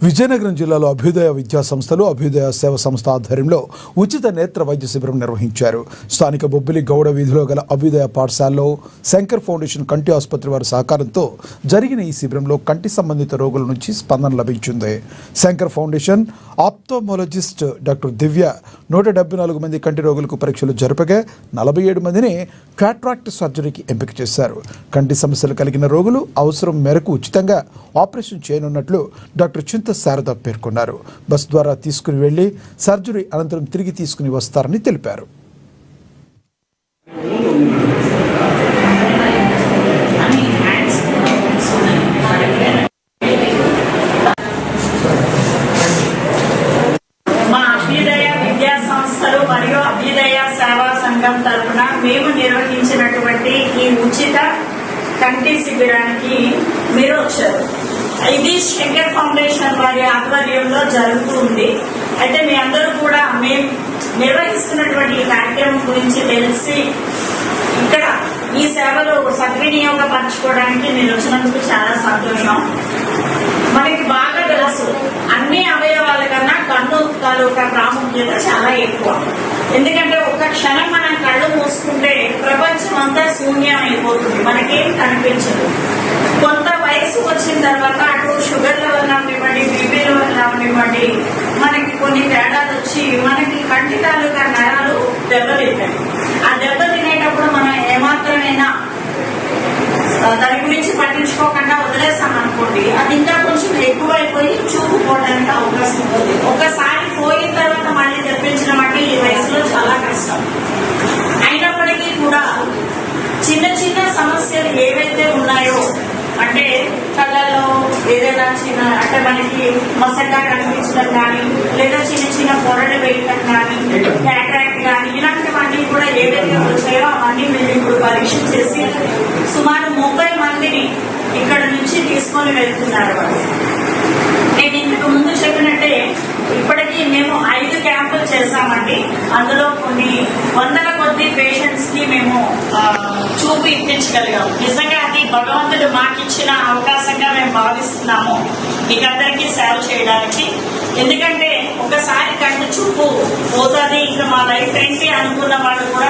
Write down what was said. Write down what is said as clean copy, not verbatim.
విజయనగరం జిల్లాలో అభ్యుదయ విద్యా సంస్థలు, అభ్యుదయ సేవ సంస్థ ఆధ్వర్యంలో ఉచిత నేత్ర వైద్య శిబిరం నిర్వహించారు. స్థానిక బొబ్బిలి గౌడ వీధిలో గల అభ్యుదయ పాఠశాలలో శంకర్ ఫౌండేషన్ కంటి ఆసుపత్రి వారి సహకారంతో జరిగిన ఈ శిబిరంలో కంటి సంబంధిత రోగుల నుంచి స్పందన లభించింది. శంకర్ ఫౌండేషన్ ఆప్థామోలజిస్ట్ డాక్టర్ దివ్య 174 మంది కంటి రోగులకు పరీక్షలు జరపగా 47 మందిని క్యాట్రాక్ట్ సర్జరీకి ఎంపిక చేశారు. కంటి సమస్యలు కలిగిన రోగులు అవసరం మేరకు ఉచితంగా ఆపరేషన్ చేయనున్నట్లు డాక్టర్ చింత శారద పేర్కొన్నారు. బస్ ద్వారా తీసుకుని వెళ్లి సర్జరీ అనంతరం తిరిగి తీసుకుని వస్తారని తెలిపారు. మా అభ్యుదయ విద్యా సంస్థలు మరియు అభ్యుదయ సేవా సంఘం తరఫున మేము నిర్వహించినటువంటి ఈ ఉచిత కంటి శిబిరానికి మీరు వచ్చారు. ఇది శంకర్ ఫౌండేషన్ వారి ఆధ్వర్యంలో జరుగుతుంది. అయితే మీ అందరూ కూడా మేము నిర్వహిస్తున్నటువంటి ఈ కార్యక్రమం గురించి తెలిసి ఇక్కడ ఈ సేవలు సద్వినియోగపరచుకోవడానికి మీరు వచ్చినందుకు చాలా సంతోషం. మనకి బాగా తెలుసు, అన్ని అవయవాల కన్నా కన్ను తాలూకా ప్రాముఖ్యత చాలా ఎక్కువ. ఎందుకంటే ఒక క్షణం మనం కళ్ళు మూసుకుంటే ప్రపంచం అంతా శూన్యం అయిపోతుంది, మనకేం కనిపించదు. కొంత వయసు వచ్చిన తర్వాత అటు షుగర్ల వల్ల ఇవ్వండి, బీపీల వల్ల ఇవ్వండి, మనకి కొన్ని తేడాలు వచ్చి మనకి కంటి తాలూకా నరాలు దెబ్బతింటాయి. ఆ దెబ్బ తినేటప్పుడు మనం ఏమాత్రమైనా దాని గురించి పట్టించుకోకుండా వదిలేస్తాం అనుకోండి, అది ఇంకా కొంచెం ఎక్కువైపోయి చూపు పోవడానికి అవకాశం ఉంటుంది. ఒకసారి పోయిన తర్వాత మళ్ళీ తెప్పించడం అంటే ఈ వయసులో చాలా కష్టం. అయినప్పటికీ కూడా చిన్న చిన్న సమస్యలు ఏవైతే ఉన్నాయో, అంటే కళ్ళల్లో ఏదైనా చిన్న అంటే మనకి మసగ్గా కనిపించడం కానీ, లేదా చిన్న చిన్న పొరలు వేయటం కానీ, క్యాట్రాక్ట్ కానీ, ఇలాంటివన్నీ కూడా ఏవైతే వచ్చాయో అవన్నీ మేము ఇప్పుడు పరీక్ష చేసి సుమారు 30 మందిని ఇక్కడ నుంచి తీసుకొని వెళ్తున్నారు. నేను ఇంతకు ముందు చెప్పినట్టే ఇప్పటికీ మేము 5 క్యాంపులు చేశామండి. అందులో కొన్ని వందల కొద్ది పేషెంట్స్ కి మేము చూపు ఇప్పించగలిగాము. నిజంగా అది భగవంతుడు మాకిచ్చిన అవకాశంగా మేము భావిస్తున్నాము మీకందరికీ సేవ చేయడానికి. ఎందుకంటే ఒకసారి కంటి చూపు పోతుంది, ఇంకా మా లైఫ్ ఏంటి అనుకున్న వాళ్ళు కూడా